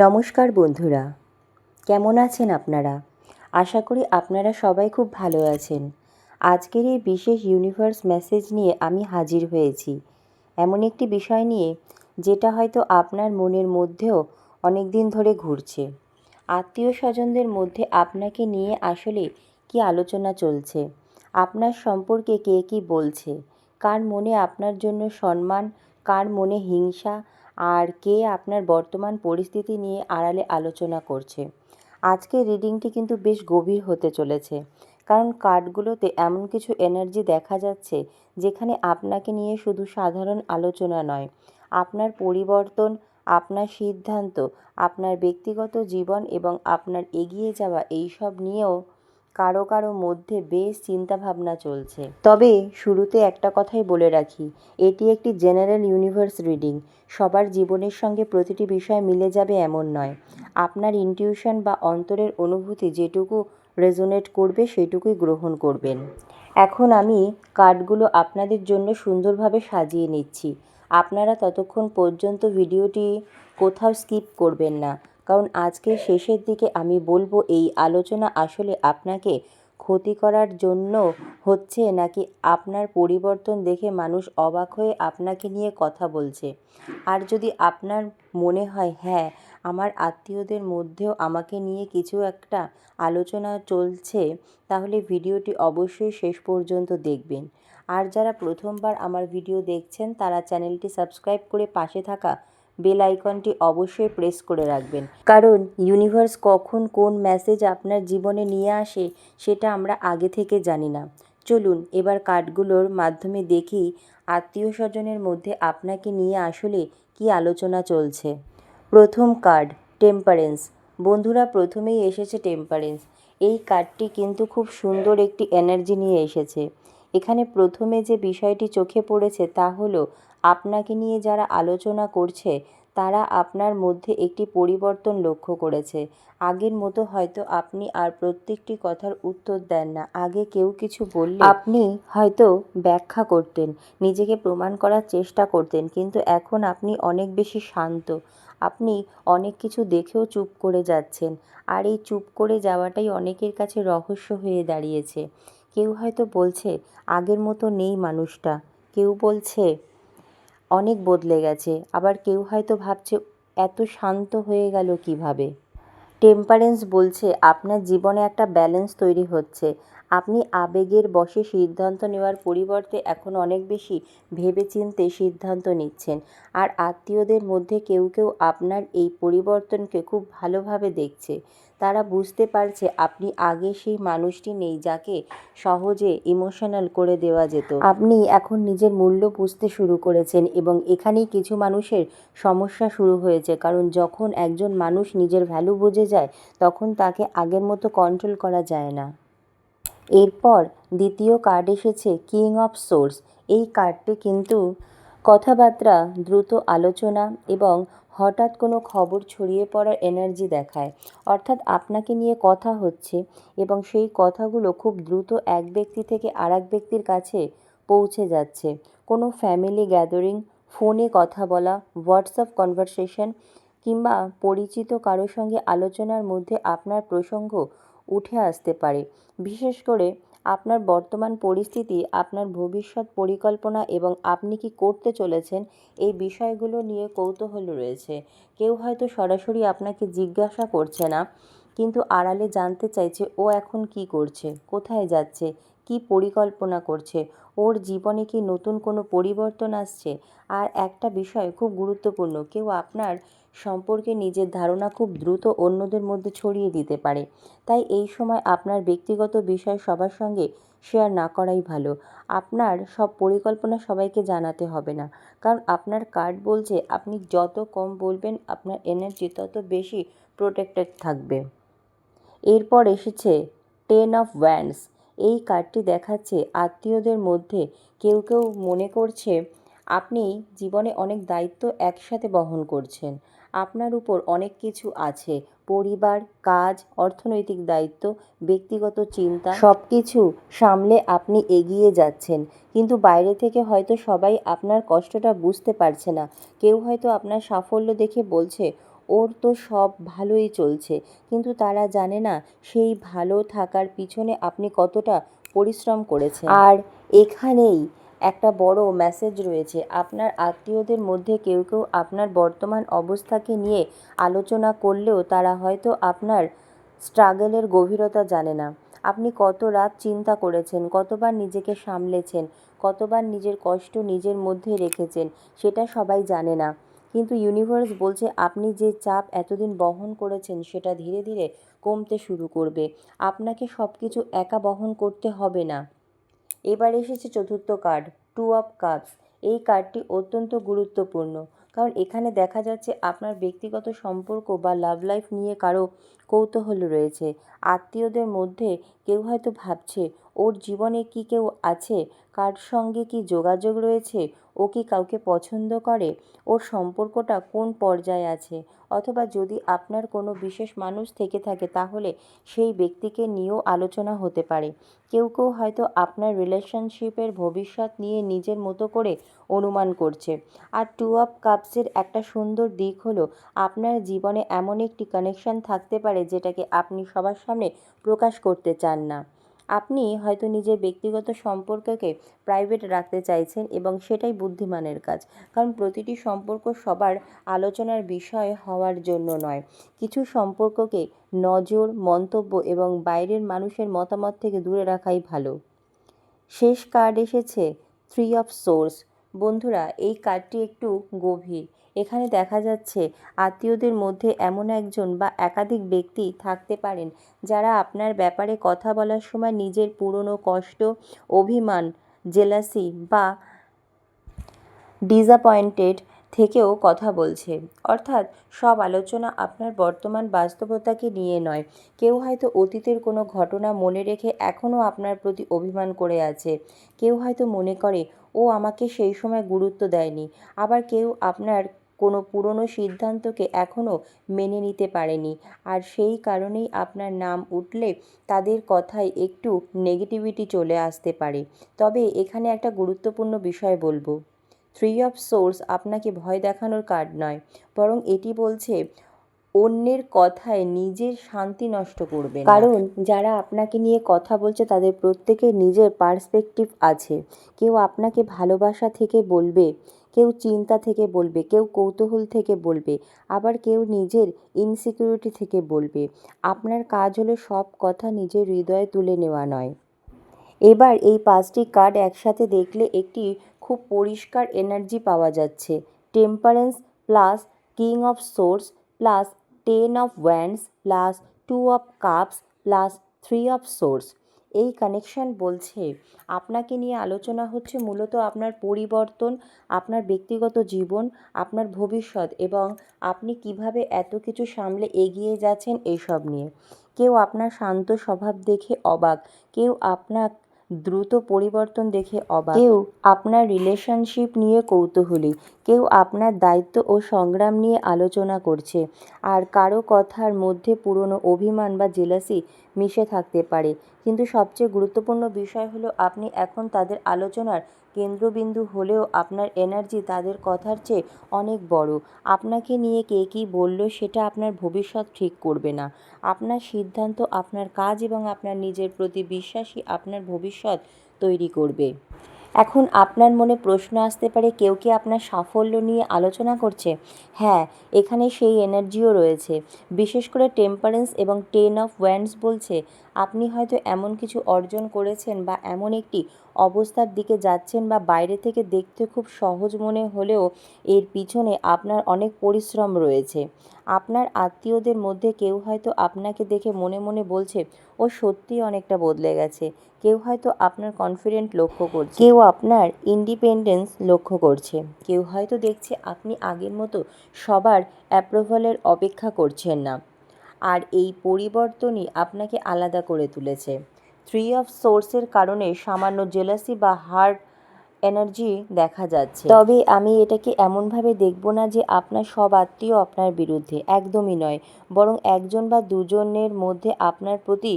নমস্কার বন্ধুরা, কেমন আছেন আপনারা? আশা করি আপনারা সবাই খুব ভালো আছেন। আজকের এই বিশেষ ইউনিভার্স মেসেজ নিয়ে আমি হাজির হয়েছি এমন একটি বিষয় নিয়ে যেটা হয়তো আপনার মনের মধ্যেও অনেক দিন ধরে ঘুরছে। আত্মীয় স্বজনদের মধ্যে আপনাকে নিয়ে আসলে কি আলোচনা চলছে, আপনার সম্পর্কে কে কী বলছে, কার মনে আপনার জন্য সম্মান, কার মনে হিংসা, আর কে আপনার বর্তমান পরিস্থিতি নিয়ে আড়ালে আলোচনা করছে। আজকের রিডিংটি কিন্তু বেশ গভীর হতে চলেছে, কারণ কার্ডগুলোতে এমন কিছু এনার্জি দেখা যাচ্ছে যেখানে আপনাকে নিয়ে শুধু সাধারণ আলোচনা নয়, আপনার পরিবর্তন, আপনার সিদ্ধান্ত, আপনার ব্যক্তিগত জীবন এবং আপনার এগিয়ে যাওয়া এইসব নিয়েও কারো কারো মধ্যে বেশ চিন্তাভাবনা চলছে। তবে শুরুতে একটা কথাই বলে রাখি, এটি একটি জেনারেল ইউনিভার্স রিডিং। সবার জীবনের সঙ্গে প্রতিটি বিষয় মিলে যাবে এমন নয়। আপনার ইনটিউশন বা অন্তরের অনুভূতি যেটুকু রেজোনেট করবে সেটুকুই গ্রহণ করবেন। এখন আমি কার্ডগুলো আপনাদের জন্য সুন্দরভাবে সাজিয়ে নিচ্ছি। আপনারা ততক্ষণ পর্যন্ত ভিডিওটি কোথাও স্কিপ করবেন না, কারণ আজকের শেষের দিকে আমি বলবো এই আলোচনা আসলে আপনাকে ক্ষতি করার জন্য হচ্ছে নাকি আপনার পরিবর্তন দেখে মানুষ অবাক হয়ে আপনাকে নিয়ে কথা বলছে। আর যদি আপনার মনে হয় হ্যাঁ, আমার আত্মীয়দের মধ্যেও আমাকে নিয়ে কিছু একটা আলোচনা চলছে, তাহলে ভিডিওটি অবশ্যই শেষ পর্যন্ত দেখবেন। আর যারা প্রথমবার আমার ভিডিও দেখছেন তারা চ্যানেলটি সাবস্ক্রাইব করে পাশে থাকা বেল আইকনটি অবশ্যই প্রেস করে রাখবেন, কারণ ইউনিভার্স কখন কোন মেসেজ আপনার জীবনে নিয়ে আসে সেটা আমরা আগে থেকে জানি না। চলুন এবার কার্ডগুলোর মাধ্যমে দেখি আত্মীয় স্বজনের মধ্যে আপনাকে নিয়ে আসলে কি আলোচনা চলছে। প্রথম কার্ড, টেম্পারেন্স। বন্ধুরা, প্রথমেই এসেছে টেম্পারেন্স। এই কার্ডটি কিন্তু খুব সুন্দর একটি এনার্জি নিয়ে এসেছে। এখানে প্রথমে যে বিষয়টি চোখে পড়েছে তা হলো আপনাকে নিয়ে যারা আলোচনা করছে তারা আপনার মধ্যে একটি পরিবর্তন লক্ষ্য করেছে। আগের মতো হয়তো আপনি আর প্রত্যেকটি কথার উত্তর দেন না। আগে কেউ কিছু বললে আপনি হয়তো ব্যাখ্যা করতেন, নিজেকে প্রমাণ করার চেষ্টা করতেন, কিন্তু এখন আপনি অনেক বেশি শান্ত। আপনি অনেক কিছু দেখেও চুপ করে যাচ্ছেন, আর এই চুপ করে যাওয়াটাই অনেকের কাছে রহস্য হয়ে দাঁড়িয়েছে। কেউ হয়তো বলছে আগের মতো নেই মানুষটা, কেউ বলছে অনেক বদলে গেছে, আবার কেউ হয়তো ভাবছে এত শান্ত হয়ে গেল কিভাবে। টেম্পারেন্স বলছে আপনার জীবনে একটা ব্যালেন্স তৈরি হচ্ছে। আপনি আবেগের বশে সিদ্ধান্ত নেওয়ার পরিবর্তে এখন অনেক বেশি ভেবেচিন্তে সিদ্ধান্ত নিচ্ছেন। আর আত্মীয়দের মধ্যে কেউ কেউ আপনার এই পরিবর্তনকে খুব ভালোভাবে দেখছে। তারা বুঝতে পারছে আপনি আগে সেই মানুষটি নেই যাকে সহজে ইমোশনাল করে দেওয়া যেত। আপনি এখন নিজের মূল্য বুঝতে শুরু করেছেন, এবং এখানেই কিছু মানুষের সমস্যা শুরু হয়েছে, কারণ যখন একজন মানুষ নিজের ভ্যালু বুঝে যায় তখন তাকে আগের মতো কন্ট্রোল করা যায় না। এরপর দ্বিতীয় কার্ড এসেছে কিং অফ সোর্স। এই কার্ডটি কিন্তু কথাবার্তা, দ্রুত আলোচনা এবং হঠাৎ কোনো খবর ছড়িয়ে পড়ার এনার্জি দেখায়। অর্থাৎ আপনাকে নিয়ে কথা হচ্ছে এবং সেই কথাগুলো খুব দ্রুত এক ব্যক্তি থেকে আরেক ব্যক্তির কাছে পৌঁছে যাচ্ছে। কোনো ফ্যামিলি গ্যাদারিং, ফোনে কথা বলা, হোয়াটসঅ্যাপ কনভারসেশন কিংবা পরিচিত কারোর সঙ্গে আলোচনার মধ্যে আপনার প্রসঙ্গ উঠে আসতে পারে। বিশেষ করে আপনার বর্তমান পরিস্থিতি, আপনার ভবিষ্যৎ পরিকল্পনা এবং আপনি কি করতে চলেছেন এই বিষয়গুলো নিয়ে কৌতূহল রয়েছে। কেউ হয়তো সরাসরি আপনাকে জিজ্ঞাসা করছে না, কিন্তু আড়ালে জানতে চাইছে ও এখন কি করছে, কোথায় যাচ্ছে, কি পরিকল্পনা করছে, ওর জীবনে কি নতুন কোনো পরিবর্তন আসছে। আর একটা বিষয় খুব গুরুত্বপূর্ণ, কেউ আপনার সম্পর্কে নিজের ধারণা খুব দ্রুত অন্যদের মধ্যে ছড়িয়ে দিতে পারে। তাই এই সময় আপনার ব্যক্তিগত বিষয় সবার সঙ্গে শেয়ার না করাই ভালো। আপনার সব পরিকল্পনা সবাইকে জানাতে হবে না, কারণ আপনার কার্ড বলছে আপনি যত কম বলবেন আপনার এনার্জি তত বেশি প্রোটেক্টেড থাকবে। এরপর এসেছে 10 অফ ওয়ান্ডস। এই কার্ডটি দেখাচ্ছে আত্মীয়দের মধ্যে কেউ কেউ মনে করছে আপনি জীবনে অনেক দায়িত্ব একসাথে বহন করছেন। আপনার উপর অনেক কিছু আছে, পরিবার, কাজ, অর্থনৈতিক দায়িত্ব, ব্যক্তিগত চিন্তা, সব কিছু সামলে আপনি এগিয়ে যাচ্ছেন। কিন্তু বাইরে থেকে হয়তো সবাই আপনার কষ্টটা বুঝতে পারছে না। কেউ হয়তো আপনার সাফল্য দেখে বলছে ওর তো সব ভালোই চলছে, কিন্তু তারা জানে না সেই ভালো থাকার পিছনে আপনি কতটা পরিশ্রম করেছেন। আর এখানেই একটা বড় মেসেজ রয়েছে। আপনার আত্মীয়দের মধ্যে কেউ কেউ আপনার বর্তমান অবস্থাকে নিয়ে আলোচনা করলেও তারা হয়তো আপনার স্ট্রাগলের গভীরতা জানে না। আপনি কত রাত চিন্তা করেছেন, কতবার নিজেকে সামলেছেন, কতবার নিজের কষ্ট নিজের মধ্যে রেখেছেন, সেটা সবাই জানে না। কিন্তু ইউনিভার্স বলছে আপনি যে চাপ এতদিন বহন করেছেন সেটা ধীরে ধীরে কমতে শুরু করবে। আপনাকে সব কিছু একা বহন করতে হবে না। এবার এসেছে চতুর্থ কার্ড, 2 অফ কাপস। এই কার্ডটি অত্যন্ত গুরুত্বপূর্ণ, কারণ এখানে দেখা যাচ্ছে আপনার ব্যক্তিগত সম্পর্ক বা লাভ লাইফ নিয়ে কারো কৌতূহল রয়েছে। আত্মীয়দের মধ্যে কেউ হয়তো ভাবছে ওর জীবনে কি কেউ আছে, কার সঙ্গে কি যোগাযোগ রয়েছে, ও কি কাউকে পছন্দ করে, ওর সম্পর্কটা কোন পর্যায়ে আছে। অথবা যদি আপনার কোনো বিশেষ মানুষ থেকে থাকে তাহলে সেই ব্যক্তিকে নিয়েও আলোচনা হতে পারে। কেউ কেউ হয়তো আপনার রিলেশনশিপের ভবিষ্যৎ নিয়ে নিজের মতো করে অনুমান করছে। আর 2 অফ কাপসের একটা সুন্দর দিক হলো আপনার জীবনে এমন একটি কানেকশন থাকতে পারে যেটাকে আপনি সবার সামনে প্রকাশ করতে চান না। আপনি হয়তো নিজের ব্যক্তিগত সম্পর্ককে প্রাইভেট রাখতে চাইছেন, এবং সেটাই বুদ্ধিমানের কাজ, কারণ প্রতিটি সম্পর্ক সবার আলোচনার বিষয় হওয়ার জন্য নয়। কিছু সম্পর্ককে নজর, মন্তব্য এবং বাইরের মানুষের মতামত থেকে দূরে রাখাই ভালো। শেষ কার্ড এসেছে 3 অফ সোর্স। বন্ধুরা, এই কার্ডটি একটু গভীর। এখানে দেখা যাচ্ছে আত্মীয়দের মধ্যে এমন একজন বা একাধিক ব্যক্তি থাকতে পারেন যারা আপনার ব্যাপারে কথা বলার সময় নিজের পুরনো কষ্ট, অভিমান, জেলাসি বা ডিসঅ্যাপয়েন্টেড থেকেও কথা বলছে। অর্থাৎ সব আলোচনা আপনার বর্তমান বাস্তবতাকে নিয়ে নয়। কেউ হয়তো অতীতের কোনো ঘটনা মনে রেখে এখনও আপনার প্রতি অভিমান করে আছে। কেউ হয়তো মনে করে ও আমাকে সেই সময় গুরুত্ব দেয়নি। আবার কেউ আপনার কোনো পুরনো সিদ্ধান্তকে এখনও মেনে নিতে পারেনি। আর সেই কারণেই আপনার নাম উঠলে তাদের কথায় একটু নেগেটিভিটি চলে আসতে পারে। তবে এখানে একটা গুরুত্বপূর্ণ বিষয় বলবো। 3 অফ সোর্স আপনাকে ভয় দেখানোর কার্ড নয়, বরং এটি বলছে অন্যের কথায় নিজের শান্তি নষ্ট করবেন না। কারণ যারা আপনাকে নিয়ে কথা বলছে তাদের প্রত্যেকের নিজের পার্সপেক্টিভ আছে। কেউ আপনাকে ভালোবাসা থেকে বলবে, কেউ চিন্তা থেকে বলবে, কেউ কৌতূহল থেকে বলবে, আবার কেউ নিজের ইনসিকিউরিটি থেকে বলবে। আপনার কাজ হলো সব কথা নিজের হৃদয়ে তুলে নেওয়া নয়। এবার এই 5টি কার্ড একসাথে দেখলে একটি খুব পরিষ্কার এনার্জি পাওয়া যাচ্ছে। Temperance plus king of swords plus 10 of wands plus 2 of cups plus 3 of swords. এই কানেকশন বলছে আপনাকে নিয়ে আলোচনা হচ্ছে মূলত আপনার পরিবর্তন, আপনার ব্যক্তিগত জীবন, আপনার ভবিষ্যৎ এবং আপনি কিভাবে এত কিছু সামলে এগিয়ে যাচ্ছেন এইসব নিয়ে। কেউ আপনার শান্ত স্বভাব দেখে অবাক, কেউ আপনার দ্রুত পরিবর্তন দেখে অবাক, কেউ আপনার রিলেশনশিপ নিয়ে কৌতূহলী, কেউ আপনার দায়িত্ব ও সংগ্রাম নিয়ে আলোচনা করছে। আর কারো কথার মধ্যে পুরনো অভিমান বা জেলাসি মিশে থাকতে পারে। কিন্তু সবচেয়ে গুরুত্বপূর্ণ বিষয় হলো আপনি এখন তাদের আলোচনার কেন্দ্রবিন্দু হলেও আপনার এনার্জি তাদের কথার চেয়ে অনেক বড়। আপনাকে নিয়ে কে কী বলল সেটা আপনার ভবিষ্যৎ ঠিক করবে না। আপনার সিদ্ধান্ত, আপনার কাজ এবং আপনার নিজের প্রতি বিশ্বাসই আপনার ভবিষ্যৎ তৈরি করবে। এখন আপনার মনে প্রশ্ন আসতে পারে, কেউ কি আপনার সাফল্য নিয়ে আলোচনা করছে? হ্যাঁ, এখানে সেই এনার্জিও রয়েছে। বিশেষ করে টেম্পারেন্স এবং 10 অফ ওয়ান্ডস বলছে আপনি হয়তো এমন কিছু অর্জন করেছেন বা এমন একটি অবস্থার দিকে যাচ্ছেন বা বাইরে থেকে দেখতে খুব সহজ মনে হলেও এর পিছনে আপনার অনেক পরিশ্রম রয়েছে। আপনার আত্মীয়দের মধ্যে কেউ হয়তো আপনাকে দেখে মনে মনে বলছে ও সত্যিই অনেকটা বদলে গেছে। কেউ হয়তো আপনার কনফিডেন্ট লক্ষ্য করছে, কেউ আপনার ইন্ডিপেন্ডেন্স লক্ষ্য করছে, কেউ হয়তো দেখছে আপনি আগের মতো সবার অ্যাপ্রুভালের অপেক্ষা করছেন না। আর এই পরিবর্তনই আপনাকে আলাদা করে তুলেছে। 3 অফ সোর্সের কারণে সামান্য জেলাসি বা হার্ড এনার্জি দেখা যাচ্ছে। তবে আমি এটাকে এমনভাবে দেখব না যে আপনার সব আত্মীয় আপনার বিরুদ্ধে, একদমই নয়। বরং একজন বা দুজনের মধ্যে আপনার প্রতি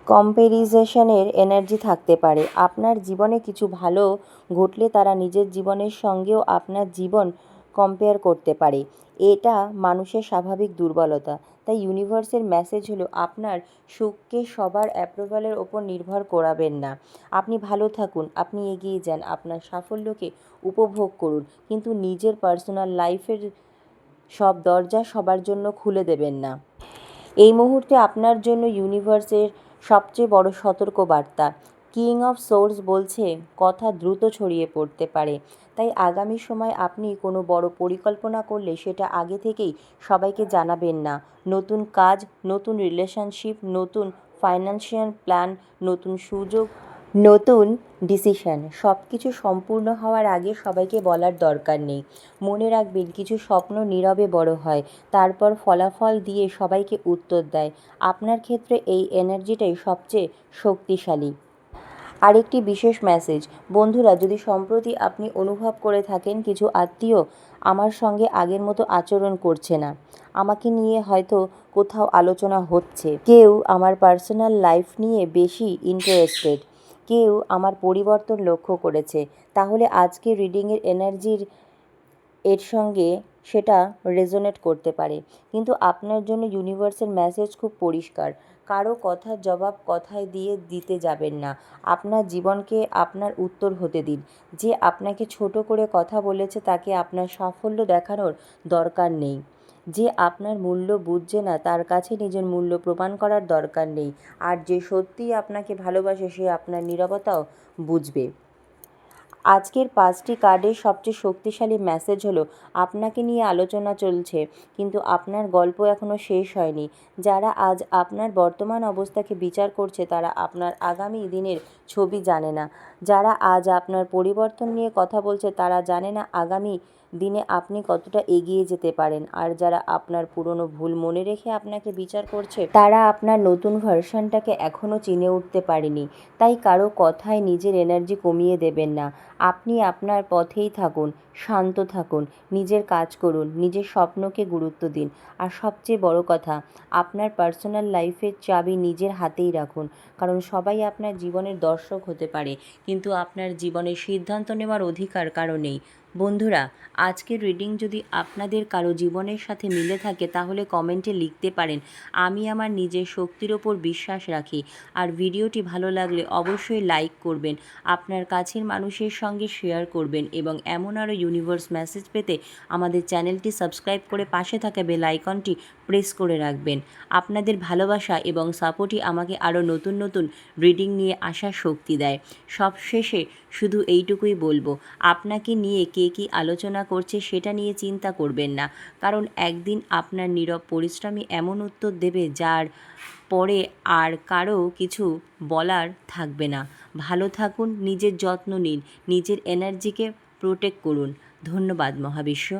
কম্প্যারিজনের এনার্জি থাকতে পারে। আপনার জীবনে কিছু ভালো ঘটলে তারা নিজের জীবনের সঙ্গেও আপনার জীবন কম্পেয়ার করতে পারে। এটা মানুষের স্বাভাবিক দুর্বলতা। তাই ইউনিভার্সের মেসেজ হলো আপনার সুখকে সবার অ্যাপ্রুভালের ওপর নির্ভর করাবেন না। আপনি ভালো থাকুন, আপনি এগিয়ে যান, আপনার সাফল্যকে উপভোগ করুন, কিন্তু নিজের পার্সোনাল লাইফের সব দরজা সবার জন্য খুলে দেবেন না। এই মুহূর্তে আপনার জন্য ইউনিভার্সের সবচেয়ে বড় সতর্কবার্তা, কিং অফ সোর্স বলছে কথা দ্রুত ছড়িয়ে পড়তে পারে। তাই আগামী সময় আপনি কোনো বড় পরিকল্পনা করলে সেটা আগে থেকেই সবাইকে জানাবেন না। নতুন কাজ, নতুন রিলেশনশিপ, নতুন ফাইন্যান্সিয়াল প্ল্যান, নতুন সুযোগ, নতুন ডিসিশন, সব কিছু সম্পূর্ণ হওয়ার আগে সবাইকে বলার দরকার নেই। মনে রাখবেন, কিছু স্বপ্ন নীরবে বড় হয়, তারপর ফলাফল দিয়ে সবাইকে উত্তর দেয়। আপনার ক্ষেত্রে এই এনার্জিটাই সবচেয়ে শক্তিশালী। আরেকটি বিশেষ মেসেজ, বন্ধুরা, যদি সম্প্রতি আপনি অনুভব করে থাকেন কিছু আত্মীয় আমার সঙ্গে আগের মতো আচরণ করছে না, আমাকে নিয়ে হয়তো কোথাও আলোচনা হচ্ছে, কেউ আমার পার্সোনাল লাইফ নিয়ে বেশি ইন্টারেস্টেড, কেউ আমার পরিবর্তন লক্ষ্য করেছে, তাহলে আজকে রিডিংয়ের এনার্জির এর সঙ্গে সেটা রেজোনেট করতে পারে। কিন্তু আপনার জন্য ইউনিভার্সের মেসেজ খুব পরিষ্কার, কারো কথার জবাব কথায় দিয়ে দিতে যাবেন না। আপনার জীবনকে আপনার উত্তর হতে দিন। যে আপনাকে ছোট করে কথা বলেছে তাকে আপনার সাফল্য দেখানোর দরকার নেই। যে আপনার মূল্য বুঝছে না তার কাছে নিজের মূল্য প্রমাণ করার দরকার নেই। আর যে সত্যিই আপনাকে ভালোবাসে সে আপনার নীরবতাও বুঝবে। আজকের 5টি কার্ডের সবচেয়ে শক্তিশালী মেসেজ হলো, আপনাকে নিয়ে আলোচনা চলছে, কিন্তু আপনার গল্প এখনও শেষ হয়নি। যারা আজ আপনার বর্তমান অবস্থাকে বিচার করছে তারা আপনার আগামী দিনের ছবি জানে না। যারা আজ আপনার পরিবর্তন নিয়ে কথা বলছে তারা জানে না আগামী দিনে আপনি কতটা এগিয়ে যেতে পারেন। আর যারা আপনার পুরনো ভুল মনে রেখে আপনাকে বিচার করছে তারা আপনার নতুন ভার্সনটাকে এখনও চিনে উঠতে পারেনি। তাই কারো কথায় নিজের এনার্জি কমিয়ে দেবেন না। আপনি আপনার পথেই থাকুন, শান্ত থাকুন, নিজের কাজ করুন, নিজের স্বপ্নকে গুরুত্ব দিন। আর সবচেয়ে বড় কথা, আপনার পার্সোনাল লাইফের চাবি নিজের হাতেই রাখুন। কারণ সবাই আপনার জীবনের দর্শক হতে পারে, কিন্তু আপনার জীবনের সিদ্ধান্ত নেওয়ার অধিকার কারো নেই। বন্ধুরা, আজকের রিডিং যদি আপনাদের কারো জীবনের সাথে মিলে থাকে তাহলে কমেন্টে লিখতে পারেন, আমি আমার নিজের শক্তির ওপর বিশ্বাস রাখি। আর ভিডিওটি ভালো লাগলে অবশ্যই লাইক করবেন, আপনার কাছের মানুষের সঙ্গে শেয়ার করবেন এবং এমন আরও ইউনিভার্স মেসেজ পেতে আমাদের চ্যানেলটি সাবস্ক্রাইব করে পাশে থাকা বেল আইকনটি প্রেস করে রাখবেন। আপনাদের ভালোবাসা এবং সাপোর্টই আমাকে আরও নতুন নতুন রিডিং নিয়ে আসার শক্তি দেয়। সবশেষে শুধু এইটুকুই বলবো, আপনাকে নিয়ে কে কী আলোচনা করছে সেটা নিয়ে চিন্তা করবেন না, কারণ একদিন আপনার নীরব পরিশ্রমই এমন উত্তর দেবে যার পরে আর কারো কিছু বলার থাকবে না। ভালো থাকুন, নিজের যত্ন নিন, নিজের এনার্জিকে প্রোটেক্ট করুন। ধন্যবাদ মহাবিশ্ব।